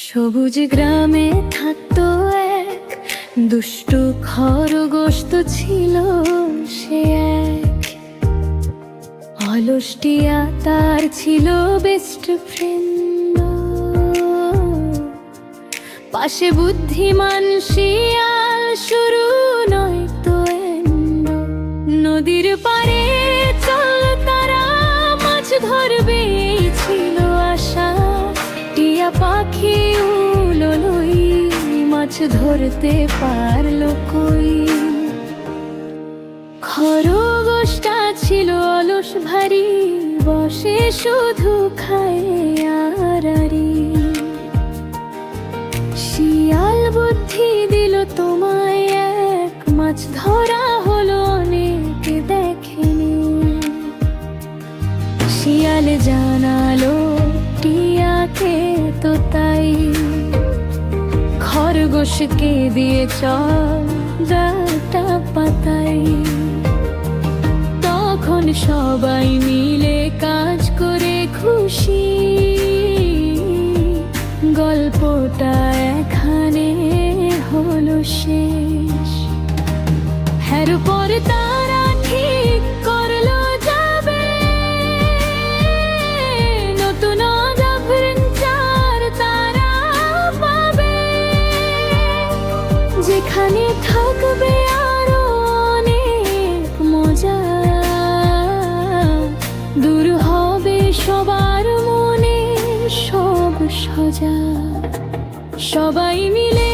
সবুজ গ্রামে থাকতো এক দুষ্টু খরগোশ, তো ছিল সে এক অলস টিয়া, তার ছিল বেস্ট ফ্রেন্ড। পাশে বুদ্ধিমান শিয়াল, শুরু নয় তো এন্ড। নদীর পাড়ে চল তারা, মাছ ধরবে এই ছিল আশা। টিয়া পাখি উড়লোই, মাছ ধরতে পারলো কই। খরগোশটা ছিল অলস ভারী, বসে শুধু খায় আড়াআড়ি। শিয়াল বুদ্ধি দিল তোমায় এক, মাছ ধরা হলো অনেক দেখেনি। শিয়াল জানালো টিয়াকে তো তাই, খরগোশকে দিয়ে চল ডালটা পাতাই। তখন সবাই মিলে কাজ করে খুশি, গল্পটা এখানে হলো শেষ। এরপর তারা ঠিক করলো যাবে নতুন অ্যাডভেঞ্চার তারা পাবে, যেখানে থাকবে আরো অনেক মজা। দূর হবে সবার মনে সব সজা, সবাই মিলে